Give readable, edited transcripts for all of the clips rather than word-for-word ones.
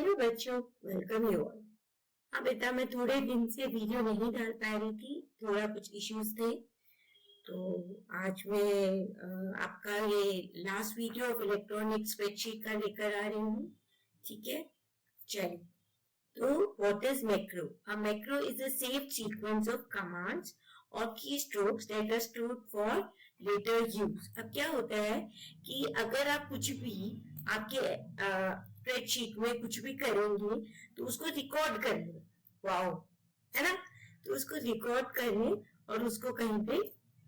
Hello बच्चों, welcome you all. हाँ बेटा, मैं थोड़े दिन से वीडियो नहीं डाल पा रही थी, थोड़ा कुछ इश्यूज थे। तो आज मैं आपका ये last video of electronic spreadsheet का लेकर आ रही हूँ। ठीक है, चलिए। तो what is macro? A macro is a saved sequence of commands और keystrokes that are stored for later use. अब क्या होता है कि अगर आप कुछ भी आपके स्प्रेडशीट में कुछ भी करेंगे तो उसको रिकॉर्ड कर लें। वाओ, है ना? तो उसको रिकॉर्ड कर लें और उसको कहीं पे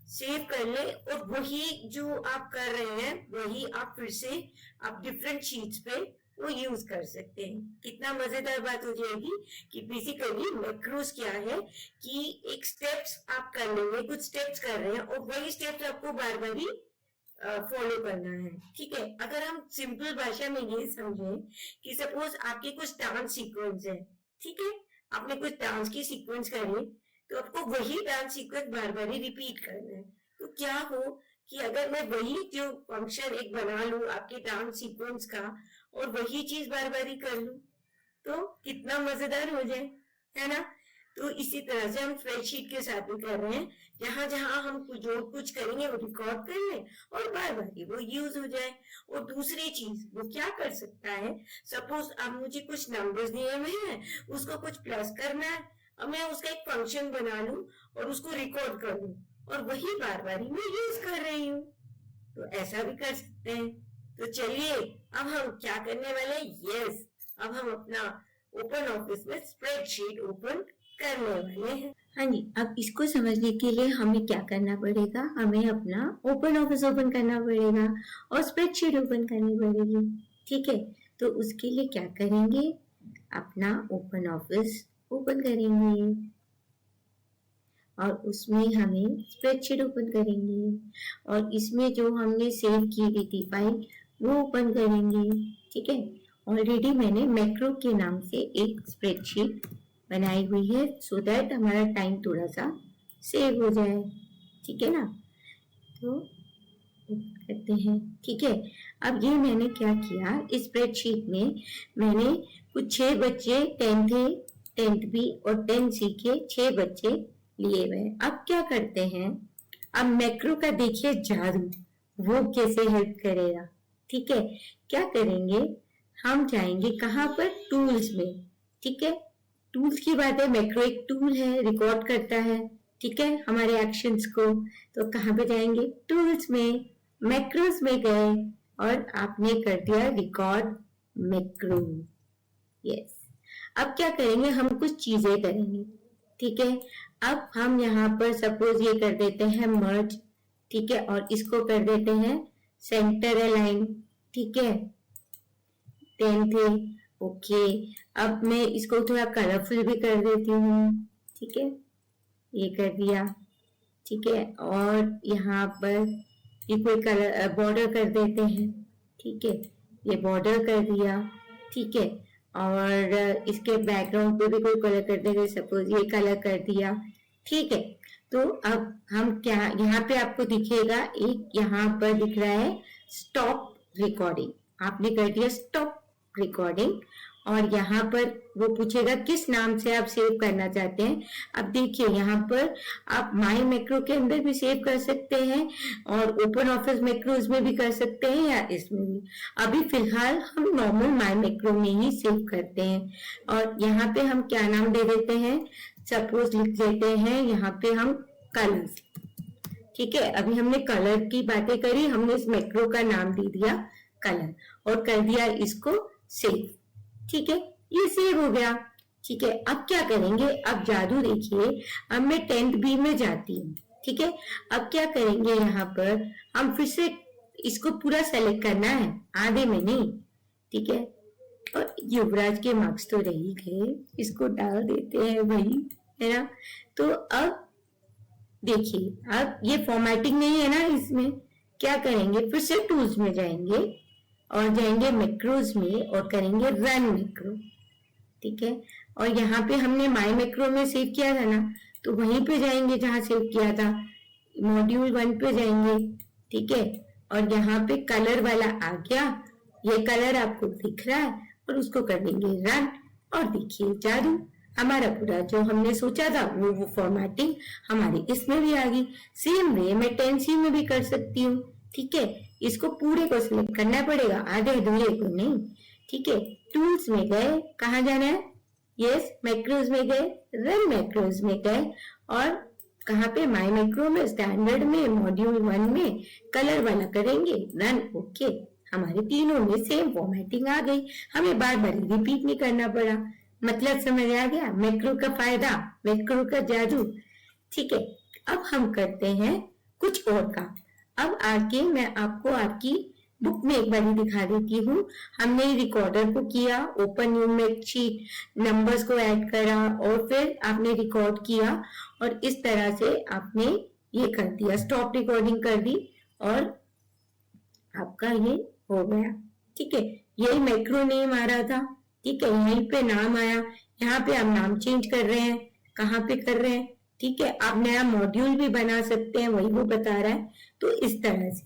सेव कर ले, और वही जो आप कर रहे हैं वही आप फिर से आप डिफरेंट शीट्स पे वो यूज कर सकते हैं। कितना मजेदार बात हो जाएगी कि बेसिकली मैक्रोस क्या है कि एक स्टेप्स आप कर लेंगे, कुछ स्टेप्स कर रहे हैं और वही स्टेप्स आपको बार बार ही फॉलो करना है। ठीक है, अगर हम सिंपल भाषा में ये समझें कि सपोज आपके कुछ डांस सीक्वेंस है, ठीक है, आपने कुछ डांस की सीक्वेंस करी तो आपको वही डांस सीक्वेंस बार बार ही रिपीट करना है। तो क्या हो कि अगर मैं वही जो फंक्शन एक बना लूं आपके डांस सीक्वेंस का और वही चीज बार बार ही कर लूं तो कितना मजेदार हो जाए, है ना? तो इसी तरह से हम स्प्रेडशीट के साथ भी कर रहे हैं, जहां जहां हम जो कुछ करेंगे वो रिकॉर्ड कर लें और बार बार ही वो यूज हो जाए। और दूसरी चीज वो क्या कर सकता है, सपोज अब मुझे कुछ नंबर्स दिए हुए हैं, उसको कुछ प्लस करना है, अब मैं उसका एक फंक्शन बना लूं और उसको रिकॉर्ड कर लूं और वही बार बार ही मैं यूज कर रही हूँ। तो ऐसा भी कर सकते हैं। तो चलिए अब हम क्या करने वाले हैं, यस, अब हम अपना ओपन ऑफिस में स्प्रेडशीट ओपन करने वाले हैं। हाँ जी, अब इसको समझने के लिए हमें क्या करना पड़ेगा, हमें अपना ओपन ऑफिस ओपन करना पड़ेगा और स्प्रेडशीट ओपन करनी पड़ेगी। ठीक है, तो उसके लिए क्या करेंगे, अपना ओपन ऑफिस ओपन करेंगे और उसमें हमें स्प्रेडशीट ओपन करेंगे और इसमें जो हमने सेव की हुई थी फाइल वो ओपन करेंगे। ठीक है, ऑलरेडी मैंने मैक्रो के नाम से एक स्प्रेडशीट बनाई हुई है सो दैट हमारा टाइम थोड़ा सा सेव हो जाए। ठीक है ना, तो करते हैं। ठीक है, अब ये मैंने क्या किया, इस स्प्रेडशीट में मैंने कुछ 6 बच्चे 10th बी और 10th के 6 बच्चे लिए हुए। अब क्या करते हैं, अब मैक्रो का देखिए जादू, वो कैसे हेल्प करेगा। ठीक है, क्या करेंगे, हम जाएंगे कहाँ पर, टूल्स में। ठीक है, टूल्स की बात है, मैक्रो एक टूल है, रिकॉर्ड करता है, ठीक है, हमारे एक्शंस को। तो कहाँ पे जाएंगे, टूल्स में, मैक्रोस में गए और आपने कर दिया रिकॉर्ड मैक्रो। यस, अब क्या करेंगे, हम कुछ चीजें करेंगे। ठीक है, अब हम यहाँ पर सपोज ये कर देते हैं मर्ज। ठीक है, और इसको कर देते हैं सेंटर अलाइन। ठीक है, 10 थे, ओके। अब मैं इसको थोड़ा कलरफुल भी कर देती हूँ। ठीक है, ये कर दिया। ठीक है, और यहाँ पर ये कोई कलर बॉर्डर कर देते हैं। ठीक है, ये बॉर्डर कर दिया। ठीक है, और इसके बैकग्राउंड पे भी कोई कलर कर देंगे, सपोज ये कलर कर दिया। ठीक है, तो अब हम क्या, यहाँ पे आपको दिखेगा एक, यहाँ पर दिख रहा है स्टॉप रिकॉर्डिंग, आपने कर दिया स्टॉप रिकॉर्डिंग और यहाँ पर वो पूछेगा किस नाम से आप सेव करना चाहते हैं। अब देखिए यहाँ पर आप माई मैक्रो के अंदर भी सेव कर सकते हैं और ओपन ऑफिस मैक्रोज में भी कर सकते हैं या इसमें भी। अभी फिलहाल हम नॉर्मल माई मैक्रो में ही सेव करते हैं और यहाँ पे हम क्या नाम दे देते हैं, सपोज लिख देते हैं यहाँ पे हम कलर्स। ठीक है, अभी हमने कलर की बातें करी, हमने इस मैक्रो का नाम दे दिया कलर और कर दिया इसको सेव। ठीक है, ये सेव हो गया। ठीक है, अब क्या करेंगे, अब जादू देखिए, अब मैं 10th बी में जाती हूँ। ठीक है, अब क्या करेंगे, यहाँ पर हम फिर से इसको पूरा सेलेक्ट करना है, आधे में नहीं। ठीक है, और युवराज के मार्क्स तो रह ही गए, इसको डाल देते हैं भाई, है ना। तो अब देखिए, अब ये फॉर्मेटिंग नहीं है ना, इसमें क्या करेंगे, फिर से टूल्स में जाएंगे और जाएंगे मैक्रोज में और करेंगे रन मैक्रो। ठीक है, और यहाँ पे हमने माई मैक्रो में सेव किया था ना, तो वहीं पे जाएंगे जहां सेव किया था, मॉड्यूल 1 पे जाएंगे। ठीक है, और यहाँ पे कलर वाला आ गया, ये कलर आपको दिख रहा है और उसको कर देंगे रन। और देखिए जादू, हमारा पूरा जो हमने सोचा था वो फॉर्मेटिंग हमारी इसमें भी आ गई। सेम वे मैं 10C में भी कर सकती हूँ। ठीक है, इसको पूरे को सिलेक्ट करना पड़ेगा, आधे अधूरे को नहीं। ठीक है, टूल्स में गए, कहाँ जाना है, यस मैक्रोज में गए, रन मैक्रोज में गए, और कहाँ पे, माई मैक्रो में, स्टैंडर्ड में, मॉड्यूल 1 में कलर वाला करेंगे रन। ओके, हमारे तीनों में सेम फॉर्मेटिंग आ गई, हमें बार बार रिपीट नहीं करना पड़ा। मतलब समझ आ गया, मैक्रो का फायदा, मैक्रो का जादू। ठीक है, अब हम करते हैं कुछ और काम। अब आके मैं आपको आपकी बुक में एक बार दिखा देती हूँ। हमने रिकॉर्डर को किया ओपन, न्यू में शीट नंबर्स को ऐड करा और फिर आपने रिकॉर्ड किया और इस तरह से आपने ये कर दिया, स्टॉप रिकॉर्डिंग कर दी और आपका ये हो गया। ठीक है, यही मैक्रो नेम आ रहा था। ठीक है, यहीं पे नाम आया, यहाँ पे आप नाम चेंज कर रहे हैं, कहाँ पे कर रहे हैं। ठीक है, आप नया मॉड्यूल भी बना सकते हैं, वही वो बता रहा है। तो इस तरह से,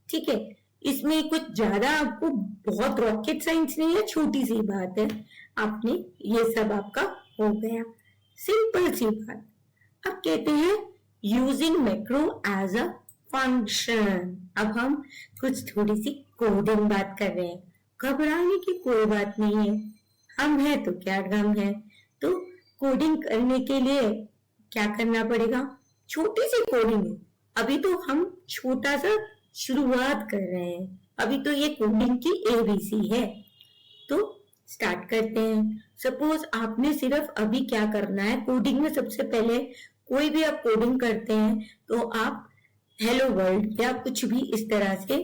ठीक है, इसमें कुछ ज्यादा आपको बहुत रॉकेट साइंस नहीं है, छोटी सी बात है। आपने ये सब आपका हो गया, सिंपल सी बात। अब कहते हैं using macro as a function. अब हम कुछ थोड़ी सी कोडिंग बात कर रहे हैं। घबराने की कोई बात नहीं है, हम हैं तो क्या गम है। तो कोडिंग करने के लिए क्या करना पड़ेगा, छोटी सी कोडिंग है। अभी तो हम छोटा सा शुरुआत कर रहे हैं, अभी तो ये कोडिंग की ABC है। तो स्टार्ट करते हैं। सपोज आपने सिर्फ अभी क्या करना है कोडिंग में, सबसे पहले कोई भी आप कोडिंग करते हैं तो आप हेलो वर्ल्ड या कुछ भी इस तरह से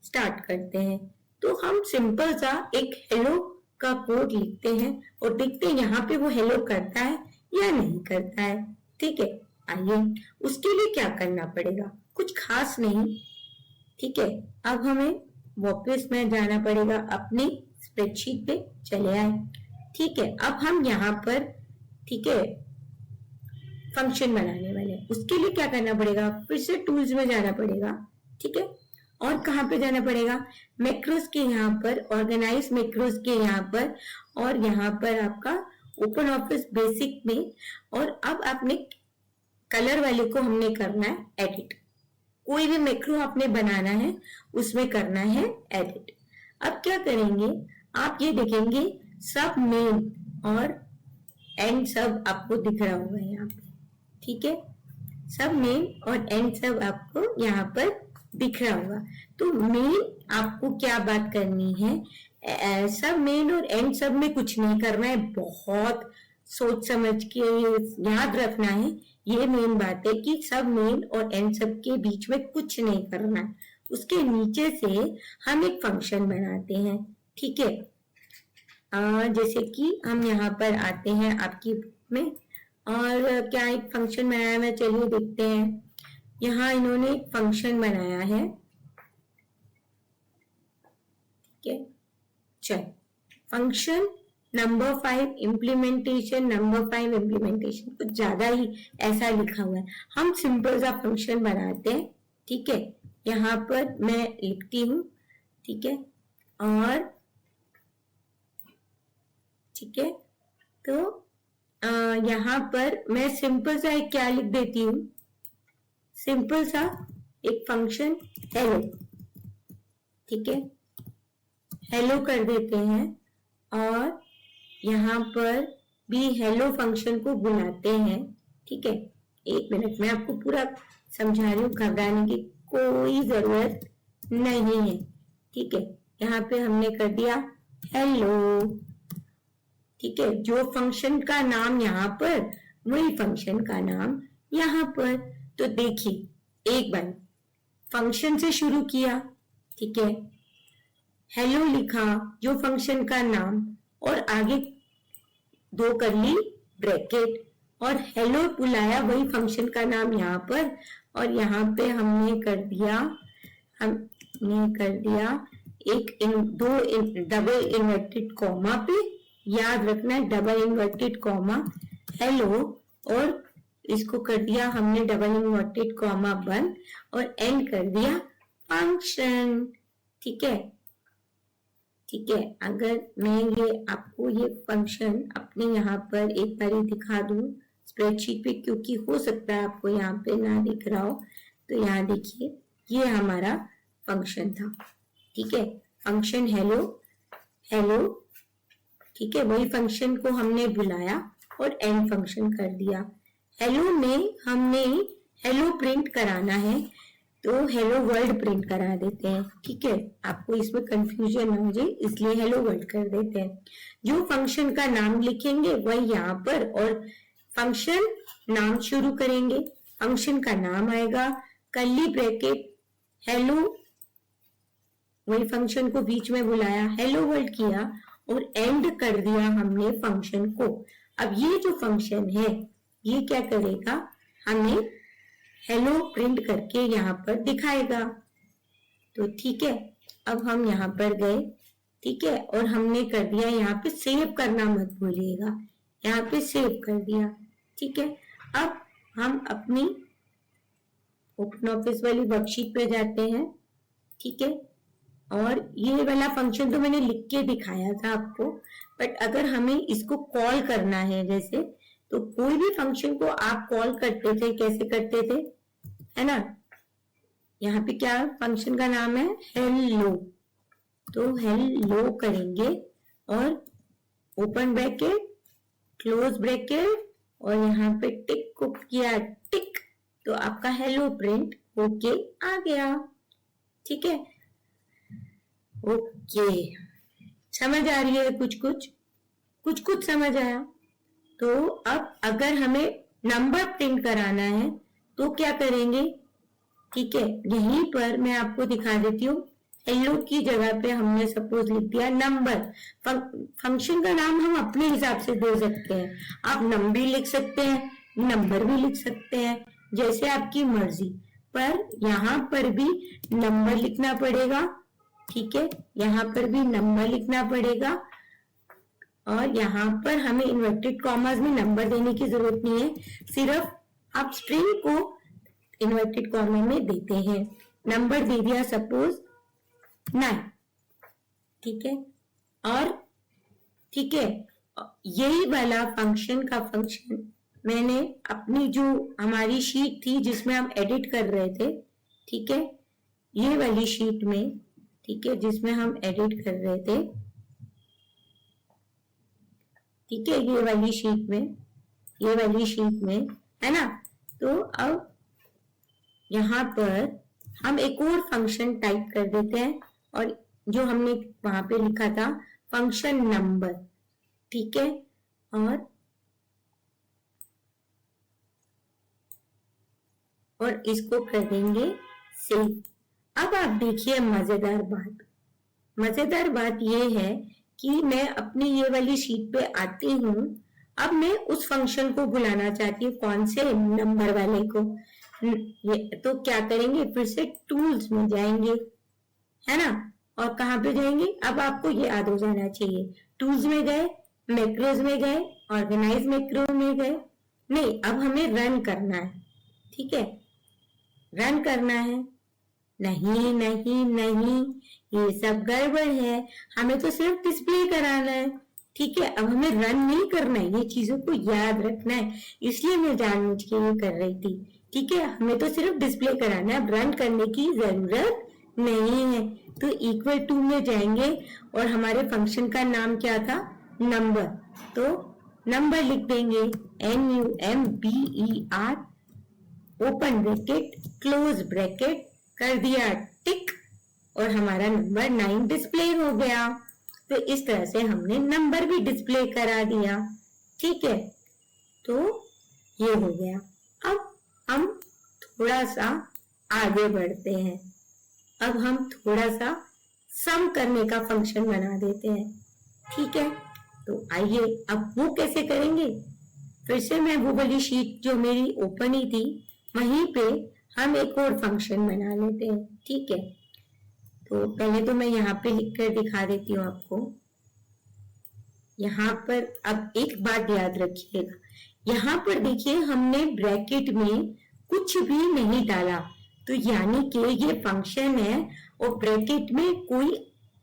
स्टार्ट करते हैं। तो हम सिंपल सा एक हेलो का कोड लिखते हैं और देखते हैं यहाँ पे वो हेलो करता है या नहीं करता है। ठीक है, आइए उसके लिए क्या करना पड़ेगा, कुछ खास नहीं। ठीक है, अब हमें वापस में जाना पड़ेगा, अपनी स्प्रेडशीट पे चले आए। ठीक है, अब हम यहाँ पर, ठीक है, फंक्शन बनाने वाले हैं। उसके लिए क्या करना पड़ेगा, फिर से टूल्स में जाना पड़ेगा। ठीक है, और कहाँ पे जाना पड़ेगा, मैक्रोस के यहाँ पर, ऑर्गेनाइज मैक्रोस के यहाँ पर, और यहाँ पर आपका ओपन ऑफिस बेसिक में। और अब आपने कलर वाले को हमने करना है एडिट। कोई भी मैक्रो आपने बनाना है उसमें करना है एडिट। अब क्या करेंगे, आप ये देखेंगे सब मेन और एंड सब आपको दिख रहा होगा यहाँ पे। ठीक है, सब मेन और एंड सब आपको यहाँ पर दिख रहा होगा। तो मेन आपको क्या बात करनी है, सब मेन और एंड सब में कुछ नहीं करना है, बहुत सोच समझ के याद रखना है। ये मेन बात है कि सब मेन और एंड सब के बीच में कुछ नहीं करना है। उसके नीचे से हम एक फंक्शन बनाते हैं। ठीक है, जैसे कि हम यहाँ पर आते हैं आपकी बुक में और क्या एक फंक्शन बनाया है, चलिए देखते हैं। यहाँ इन्होंने एक फंक्शन बनाया है। ठीक है, चल function number 5 implementation, number 5 implementation, कुछ ज्यादा ही ऐसा लिखा हुआ है। हम सिंपल सा फंक्शन बनाते हैं। ठीक है, यहाँ पर मैं लिखती हूँ। ठीक है, और ठीक है, तो यहाँ पर मैं सिंपल सा एक क्या लिख देती हूँ, सिंपल सा एक फंक्शन हेलो। ठीक है, हेलो कर देते हैं और यहाँ पर भी हेलो फंक्शन को बुलाते हैं। ठीक है, एक मिनट में आपको पूरा समझा रही हूँ, घबराने की कोई जरूरत नहीं है। ठीक है, यहाँ पे हमने कर दिया हेलो। ठीक है, जो फंक्शन का नाम यहाँ पर वही फंक्शन का नाम यहाँ पर। तो देखिए एक बार फंक्शन से शुरू किया। ठीक है, हेलो लिखा जो फंक्शन का नाम और आगे 2 करली ब्रैकेट और हेलो बुलाया वही फंक्शन का नाम यहाँ पर। और यहाँ पे हमने कर दिया एक डबल इन्वर्टेड कॉमा पे, याद रखना है डबल इन्वर्टेड कॉमा हेलो, और इसको कर दिया हमने डबल इन्वर्टेड कॉमा बंद और एंड कर दिया फंक्शन। ठीक है, ठीक है, अगर मैं ये आपको ये फंक्शन अपने यहाँ पर एक बार दिखा दूं स्प्रेडशीट पे, क्योंकि हो सकता है आपको यहाँ पे ना दिख रहा हो, तो यहाँ देखिए ये हमारा फंक्शन था। ठीक है, फंक्शन हेलो हेलो, ठीक है, वही फंक्शन को हमने बुलाया और एंड फंक्शन कर दिया। हेलो में हमने हेलो प्रिंट कराना है तो हेलो वर्ल्ड प्रिंट करा देते हैं। ठीक है, आपको इसमें कंफ्यूजन ना हो जाए इसलिए हेलो वर्ल्ड कर देते हैं। जो फंक्शन का नाम लिखेंगे वही यहाँ पर, और फंक्शन नाम शुरू करेंगे, फंक्शन का नाम आएगा, कर्ली ब्रैकेट हेलो, वही फंक्शन को बीच में बुलाया, हेलो वर्ल्ड किया और एंड कर दिया हमने फंक्शन को। अब ये जो फंक्शन है ये क्या करेगा, हमें हेलो प्रिंट करके यहाँ पर दिखाएगा। तो ठीक है, अब हम यहाँ पर गए, ठीक है, और हमने कर दिया यहाँ पे सेव करना मत भूलिएगा, यहाँ पे सेव कर दिया। ठीक है, अब हम अपनी ओपन ऑफिस वाली वर्कशीट पे जाते हैं। ठीक है, और ये वाला फंक्शन तो मैंने लिख के दिखाया था आपको, बट अगर हमें इसको कॉल करना है जैसे, तो कोई भी फंक्शन को आप कॉल करते थे, कैसे करते थे, है ना, यहाँ पे क्या फंक्शन का नाम है हेलो, तो हेलो करेंगे और ओपन ब्रैकेट क्लोज ब्रैकेट और यहाँ पे टिक को किया टिक, तो आपका हेलो प्रिंट होके आ गया। ठीक है, ओके, समझ आ रही है, कुछ कुछ समझ आया। तो अब अगर हमें नंबर प्रिंट कराना है तो क्या करेंगे, ठीक है, यहीं पर मैं आपको दिखा देती हूँ। हेलो की जगह पे हमने सपोज लिख दिया नंबर। फंक्शन का नाम हम अपने हिसाब से दे सकते हैं, आप नंबर भी लिख सकते हैं, नंबर भी लिख सकते हैं, जैसे आपकी मर्जी, पर यहाँ पर भी नंबर लिखना पड़ेगा। ठीक है, यहाँ पर भी नंबर लिखना पड़ेगा और यहाँ पर हमें इन्वर्टेड कॉमास में नंबर देने की जरूरत नहीं है, सिर्फ आप स्ट्रिंग को इन्वर्टेड कॉमा में देते हैं। नंबर दे दिया सपोज 9। ठीक है, और ठीक है, यही वाला फंक्शन का फंक्शन मैंने अपनी जो हमारी शीट थी जिसमें हम एडिट कर रहे थे, ठीक है, ये वाली शीट में, ठीक है, जिसमें हम एडिट कर रहे थे, ठीक है, ये वाली शीट में है ना, तो अब यहाँ पर हम एक और फंक्शन टाइप कर देते हैं और जो हमने वहां पे लिखा था फंक्शन नंबर। ठीक है, और इसको कर देंगे सेव। अब आप देखिए मजेदार बात ये है कि मैं अपनी ये वाली शीट पे आती हूँ, अब मैं उस फंक्शन को बुलाना चाहती हूँ, कौन से, नंबर वाले को। तो क्या करेंगे, फिर से टूल्स में जाएंगे, है ना, और कहाँ पे जाएंगे, अब आपको ये याद हो जाना चाहिए, टूल्स में गए, मैक्रोज में गए, ऑर्गेनाइज मैक्रो में गए, नहीं, अब हमें रन करना है। ठीक है, रन करना है, नहीं नहीं नहीं, ये सब गड़बड़ है, हमें तो सिर्फ डिस्प्ले कराना है। ठीक है, अब हमें रन नहीं करना है, ये चीजों को याद रखना है, इसलिए मैं जानबूझ के ये कर रही थी। ठीक है, हमें तो सिर्फ डिस्प्ले कराना है, अब रन करने की जरूरत नहीं है। तो इक्वल टू में जाएंगे और हमारे फंक्शन का नाम क्या था, नंबर, तो नंबर लिख देंगे NUMBER, open bracket close bracket, कर दिया टिक और हमारा नंबर 9 डिस्प्ले हो गया। तो इस तरह से हमने नंबर भी डिस्प्ले करा दिया। ठीक है, तो ये हो गया। अब हम थोड़ा सा आगे बढ़ते हैं, अब हम थोड़ा सा सम करने का फंक्शन बना देते हैं। ठीक है, तो आइए अब वो कैसे करेंगे, फिर से मैं वो वाली शीट जो मेरी ओपन ही थी वहीं पे हम एक और फंक्शन बना लेते हैं। ठीक है, तो पहले तो मैं यहाँ पे लिख कर दिखा देती हूँ आपको। यहाँ पर अब एक बात याद रखिएगा, यहाँ पर देखिए हमने ब्रैकेट में कुछ भी नहीं डाला, तो यानी कि ये फंक्शन है और ब्रैकेट में कोई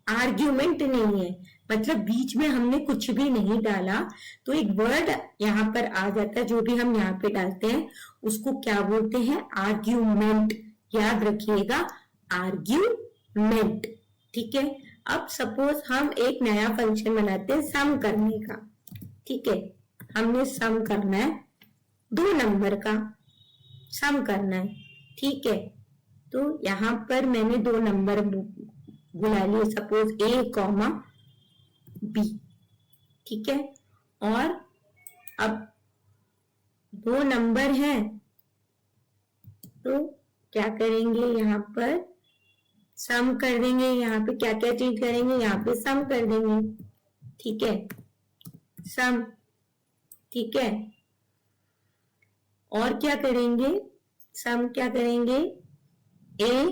आर्ग्यूमेंट नहीं है, मतलब बीच में हमने कुछ भी नहीं डाला, तो एक वर्ड यहाँ पर आ जाता है, जो भी हम यहाँ पे डालते हैं उसको क्या बोलते हैं, आर्ग्यूमेंट। याद रखिएगा, आर्ग्यूमेंट। ठीक है। अब सपोज हम एक नया फंक्शन बनाते हैं सम करने का। ठीक है, हमने सम करना है, 2 नंबर का सम करना है। ठीक है, तो यहाँ पर मैंने 2 नंबर बुला लिए, सपोज ए कॉमा बी। ठीक है, और अब 2 नंबर हैं, तो क्या करेंगे, यहाँ पर सम कर देंगे। यहाँ पे क्या क्या चीज करेंगे, यहाँ पे सम कर देंगे। ठीक है, सम। ठीक है, और क्या करेंगे, सम क्या करेंगे, ए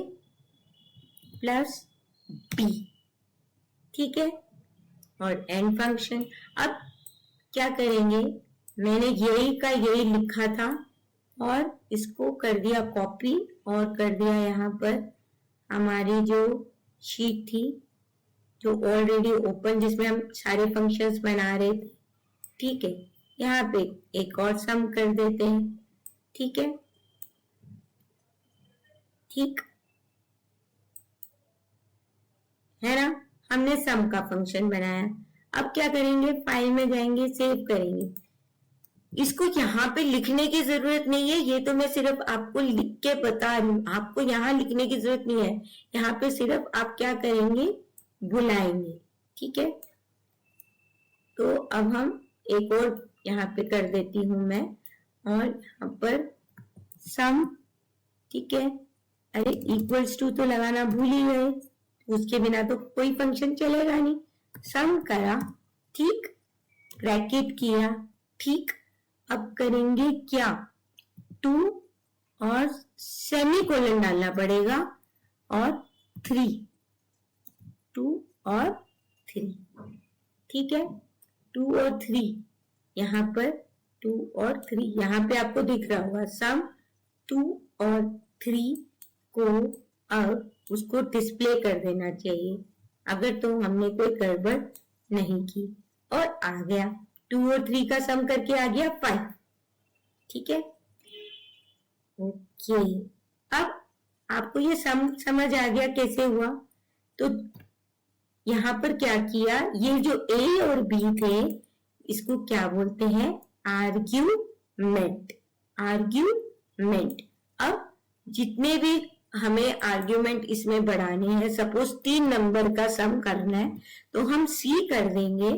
प्लस बी। ठीक है, और एंड फंक्शन। अब क्या करेंगे, मैंने यही का यही लिखा था और इसको कर दिया कॉपी और कर दिया यहाँ पर हमारी जो शीट थी, जो ऑलरेडी ओपन, जिसमें हम सारे फंक्शंस बना रहे थे। ठीक है, यहाँ पे एक और सम कर देते हैं। ठीक है, ठीक है ना, हमने सम का फंक्शन बनाया। अब क्या करेंगे, फाइल में जाएंगे, सेव करेंगे। इसको यहाँ पे लिखने की जरूरत नहीं है, ये तो मैं सिर्फ आपको लिख के बता रही हूँ, आपको यहाँ लिखने की जरूरत नहीं है। यहाँ पे सिर्फ आप क्या करेंगे, बुलाएंगे। ठीक है, तो अब हम एक और यहाँ पे कर देती हूँ मैं, और यहाँ पर सम। ठीक है, अरे इक्वल्स टू तो लगाना भूल ही गए, उसके बिना तो कोई फंक्शन चलेगा नहीं। सम करा, ठीक, ब्रैकेट किया। ठीक, अब करेंगे क्या, 2 और सेमीकोलन डालना पड़ेगा, और 3, 2 और 3। ठीक है, 2 और 3, यहाँ पर 2 और 3, यहाँ पे आपको दिख रहा होगा सम 2 और 3 को अब उसको डिस्प्ले कर देना चाहिए, अगर तो हमने कोई गड़बड़ नहीं की। और आ गया 2 और 3 का सम करके आ गया 5। ठीक है, ओके। अब आपको ये समझ आ गया कैसे हुआ। तो यहाँ पर क्या किया, ये जो ए और बी थे इसको क्या बोलते हैं, आर्ग्यूमेंट। आर्ग्यूमेंट। अब जितने भी हमें आर्ग्यूमेंट इसमें बढ़ाने हैं, सपोज 3 नंबर का सम करना है तो हम सी कर देंगे।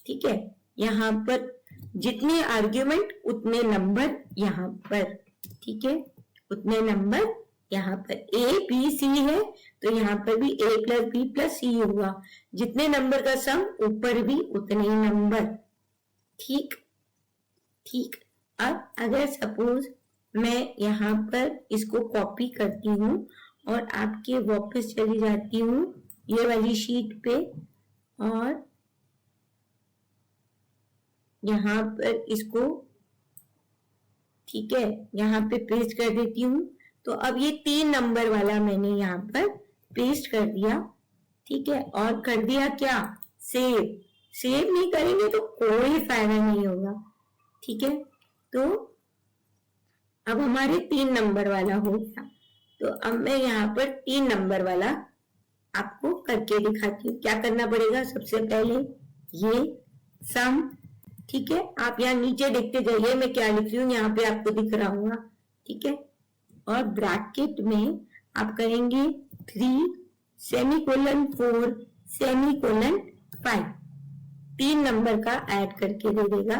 ठीक है, यहाँ पर जितने आर्ग्यूमेंट उतने नंबर यहाँ पर। ठीक है, उतने नंबर यहाँ पर। ए बी सी है तो यहाँ पर भी ए प्लस बी प्लस सी हुआ, जितने नंबर का सम ऊपर भी उतने नंबर। ठीक, ठीक। अब अगर सपोज मैं यहाँ पर इसको कॉपी करती हूँ और आपके वापस चली जाती हूँ ये वाली शीट पे, और यहाँ पर इसको, ठीक है, यहाँ पे पेस्ट कर देती हूँ। तो अब ये 3 नंबर वाला मैंने यहाँ पर पेस्ट कर दिया। ठीक है, और कर दिया क्या, सेव। सेव नहीं करेंगे तो कोई फायदा नहीं होगा। ठीक है, तो अब हमारे 3 नंबर वाला हो गया। तो अब मैं यहाँ पर 3 नंबर वाला आपको करके दिखाती हूँ। क्या करना पड़ेगा, सबसे पहले ये सम। ठीक है, आप यहाँ नीचे देखते जाइए मैं क्या लिख रही हूँ, यहाँ पे आपको दिख रहा होगा। ठीक है, और ब्रैकेट में आप करेंगे 3 सेमीकोलन 4 सेमीकोलन 5, 3 नंबर का ऐड करके दे देगा।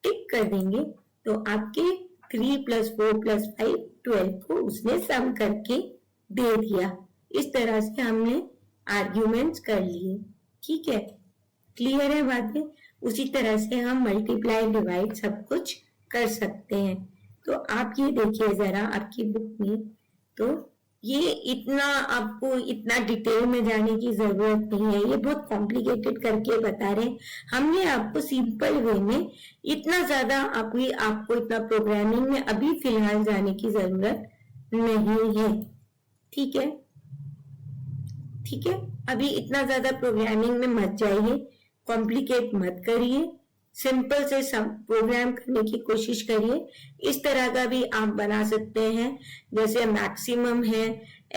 टिक कर देंगे तो आपके 3 + 4 + 5 12 को उसने सम करके दे दिया। इस तरह से हमने आर्ग्यूमेंट्स कर लिए। ठीक है, क्लियर है बातें। उसी तरह से हम मल्टीप्लाई डिवाइड सब कुछ कर सकते हैं। तो आप ये देखिए जरा आपकी बुक में, तो ये इतना आपको इतना डिटेल में जाने की जरूरत नहीं है, ये बहुत कॉम्प्लिकेटेड करके बता रहे हैं। हमने आपको सिंपल वे में, इतना ज्यादा आपको इतना प्रोग्रामिंग में अभी फिलहाल जाने की जरूरत नहीं है। ठीक है, ठीक है, अभी इतना ज्यादा प्रोग्रामिंग में मत जाइए, कॉम्प्लिकेट मत करिए, सिंपल से सब प्रोग्राम करने की कोशिश करिए। इस तरह का भी आप बना सकते हैं, जैसे मैक्सिमम है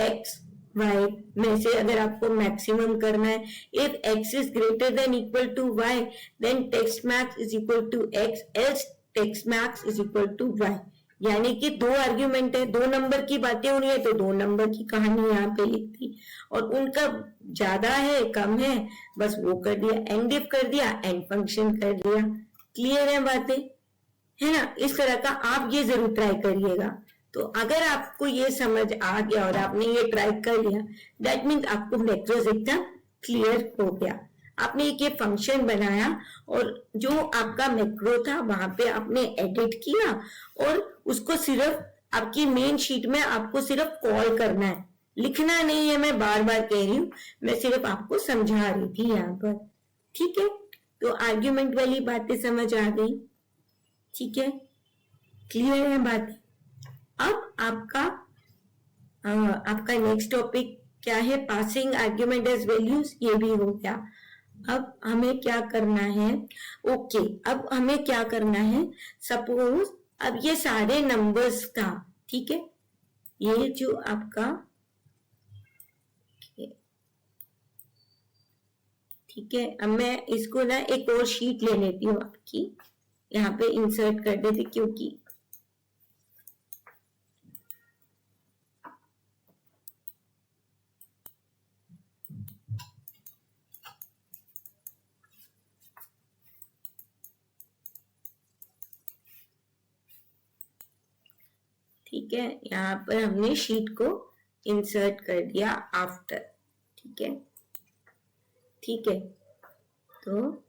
एक्स वाई में से अगर आपको मैक्सिमम करना है, if X is greater than equal to Y then text max is equal to X else text max is equal to Y. यानी कि दो आर्ग्यूमेंट है, दो नंबर की बातें हो रही है तो दो नंबर की कहानी यहाँ पे लिख दी, और उनका ज्यादा है कम है बस वो कर दिया, एंड इफ कर दिया, एंड फंक्शन कर दिया। क्लियर है बातें, है ना? इस तरह का आप ये जरूर ट्राई करिएगा। तो अगर आपको ये समझ आ गया और आपने ये ट्राई कर लिया, दैट मीन्स आपको मैक्रोस एकदम क्लियर हो गया। आपने एक ये फंक्शन बनाया और जो आपका मैक्रो था वहां पे आपने एडिट किया और उसको सिर्फ आपकी मेन शीट में आपको सिर्फ कॉल करना है, लिखना नहीं है। मैं बार बार कह रही हूँ, मैं सिर्फ आपको समझा रही थी यहाँ पर। ठीक है, तो आर्ग्यूमेंट वाली बातें समझ आ गई, ठीक है, क्लियर है बात। अब आपका नेक्स्ट टॉपिक क्या है? पासिंग आर्ग्यूमेंट एज वैल्यूज, ये भी हो गया। अब हमें क्या करना है? ओके, अब हमें क्या करना है? सपोज अब ये सारे नंबर्स था, ठीक है, ये जो आपका, ठीक है, अब मैं इसको ना एक और शीट ले लेती हूँ आपकी, यहाँ पे इंसर्ट कर देती, क्योंकि ठीक है, यहाँ पर हमने शीट को इंसर्ट कर दिया आफ्टर। ठीक है, ठीक है, तो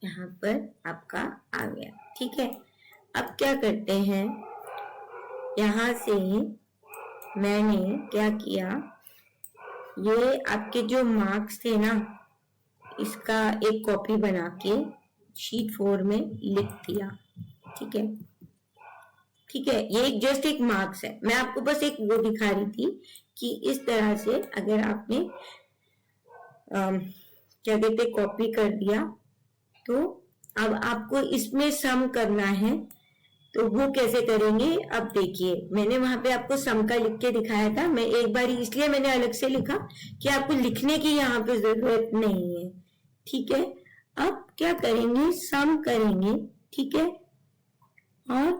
यहाँ पर आपका आ गया। ठीक है, अब क्या करते हैं, यहाँ से मैंने क्या किया, ये आपके जो मार्क्स थे ना, इसका एक कॉपी बना के शीट 4 में लिख दिया। ठीक है, ठीक है, ये जस्ट एक मार्क्स है, मैं आपको बस एक वो दिखा रही थी कि इस तरह से अगर आपने क्या कहते कॉपी कर दिया तो अब आपको इसमें सम करना है, तो वो कैसे करेंगे? अब देखिए, मैंने वहां पे आपको सम का लिख के दिखाया था, मैं एक बार इसलिए मैंने अलग से लिखा कि आपको लिखने की यहाँ पे जरूरत नहीं है। ठीक है, अब क्या करेंगे? सम करेंगे, ठीक है, और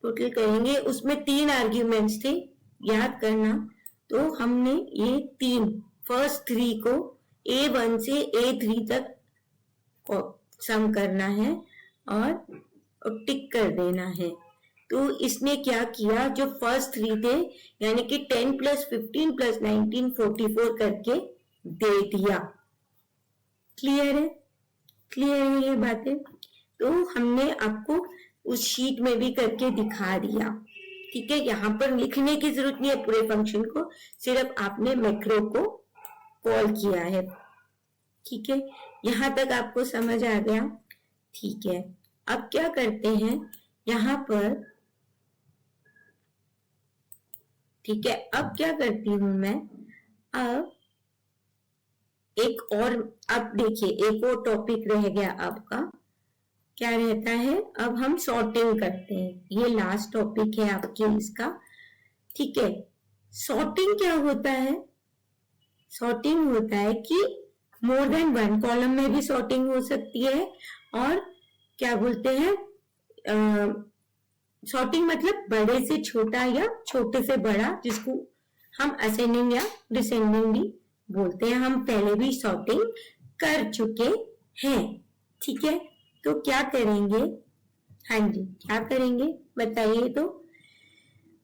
टोटल करेंगे। उसमें 3 आर्ग्यूमेंट्स थे, याद करना। तो हमने ये 3 फर्स्ट 3 को A1 से A3 तक सम करना है और टिक कर देना है। तो इसने क्या किया, जो फर्स्ट 3 थे यानी कि 10 + 15 + 19 44 करके दे दिया। क्लियर है? क्लियर है ये बातें? तो हमने आपको उस शीट में भी करके दिखा दिया। ठीक है, यहाँ पर लिखने की जरूरत नहीं है पूरे फंक्शन को, सिर्फ आपने मैक्रो को कॉल किया है। ठीक है, यहाँ तक आपको समझ आ गया? ठीक है, अब क्या करते हैं यहाँ पर, ठीक है, अब क्या करती हूं मैं, अब एक और, अब देखिए एक और टॉपिक रह गया आपका, क्या रहता है? अब हम सॉर्टिंग करते हैं, ये लास्ट टॉपिक है आपके इसका। ठीक है, सॉर्टिंग क्या होता है? सॉर्टिंग होता है कि मोर देन 1 कॉलम में भी सॉर्टिंग हो सकती है, और क्या बोलते हैं, सॉर्टिंग मतलब बड़े से छोटा या छोटे से बड़ा, जिसको हम असेंडिंग या डिसेंडिंग भी बोलते हैं। हम पहले भी सॉर्टिंग कर चुके हैं। ठीक है, तो क्या करेंगे? हाँ जी, क्या करेंगे बताइए तो।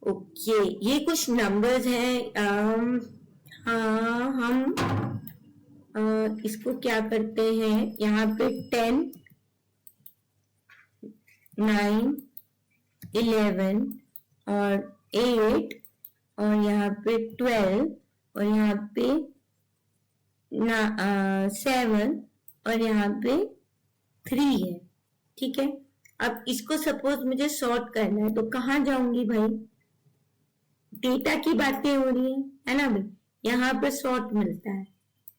ओके, ये कुछ नंबर्स हैं, हाँ, हम इसको क्या करते हैं, यहाँ पे 10, 9, 11 और 8 और यहाँ पे 12 और यहाँ पे 7 और यहाँ पे 3 है। ठीक है, अब इसको सपोज मुझे सॉर्ट करना है तो कहाँ जाऊंगी भाई? डेटा की बातें हो रही है ना भाई। यहाँ पे सॉर्ट मिलता है,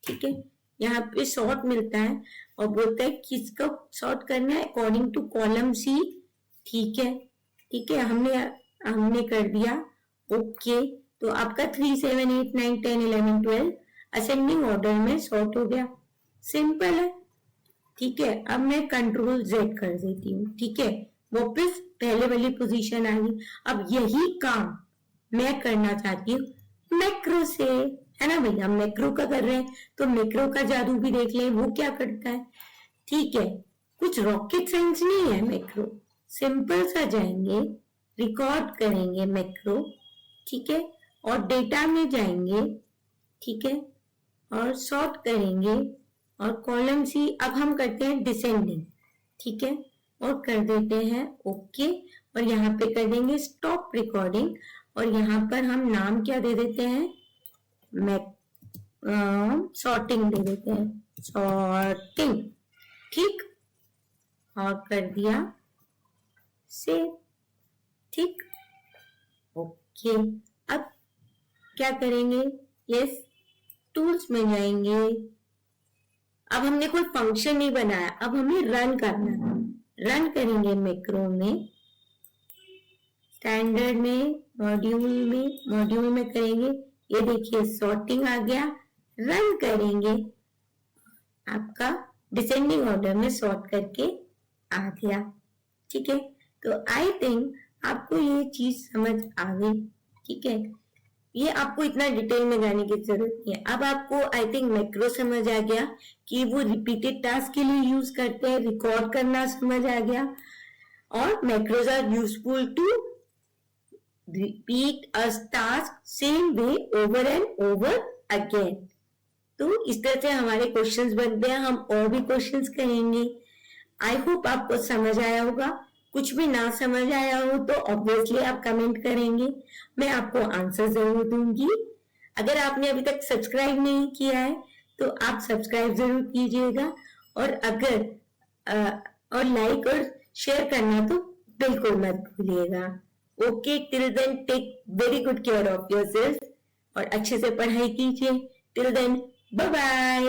ठीक है, यहाँ पे सॉर्ट मिलता है और बोलता है किसको सॉर्ट करना है अकॉर्डिंग टू कॉलम सी, ठीक है, ठीक है, हमने हमने कर दिया, ओके। तो आपका 3, 7, 8, 9, 10, 11, 12 असेंडिंग ऑर्डर में सॉर्ट हो गया, सिंपल है, ठीक है। अब मैं कंट्रोल जेड कर देती हूँ, ठीक है, वापस पहले वाली पोजीशन आ गई। अब यही काम मैं करना चाहती हूँ मैक्रो से, है ना भैया, मैक्रो का कर रहे हैं तो मैक्रो का जादू भी देख लें वो क्या करता है, ठीक है। कुछ रॉकेट साइंस नहीं है मैक्रो, सिंपल सा जाएंगे, रिकॉर्ड करेंगे मैक्रो, ठीक है, और डेटा में जाएंगे, ठीक है, और सॉर्ट करेंगे और कॉलम सी अब हम करते हैं डिसेंडिंग, ठीक है, और कर देते हैं ओके, और यहाँ पे कर देंगे स्टॉप रिकॉर्डिंग और यहाँ पर हम नाम क्या दे देते हैं, सॉर्टिंग दे देते हैं, सॉर्टिंग, ठीक, और कर दिया सेव, ठीक, ओके। अब क्या करेंगे, यस, टूल्स में जाएंगे। अब हमने कोई फंक्शन नहीं बनाया, अब हमें रन करना है, रन करेंगे मैक्रो में, स्टैंडर्ड में, मॉड्यूल में करेंगे, ये देखिए सॉर्टिंग आ गया, रन करेंगे, आपका डिसेंडिंग ऑर्डर में सॉर्ट करके आ गया, ठीक है। तो आई थिंक आपको ये चीज समझ आ गई, ठीक है, ये आपको इतना डिटेल में जाने की जरूरत नहीं है। अब आपको आई थिंक मैक्रो समझ आ गया कि वो रिपीटेड टास्क के लिए यूज करते हैं, रिकॉर्ड करना समझ आ गया, और macros are useful to repeat a task same way over and over again. तो इस तरह से हमारे क्वेश्चंस बनते हैं, हम और भी क्वेश्चंस करेंगे। आई होप आपको समझ आया होगा, कुछ भी ना समझ आया हो तो ऑब्वियसली आप कमेंट करेंगे, मैं आपको आंसर जरूर दूंगी। अगर आपने अभी तक सब्सक्राइब नहीं किया है तो आप सब्सक्राइब जरूर कीजिएगा, और अगर और लाइक और शेयर करना तो बिल्कुल मत भूलिएगा। Okay, till then take very good care of yourself और अच्छे से पढ़ाई कीजिए। Till then bye bye.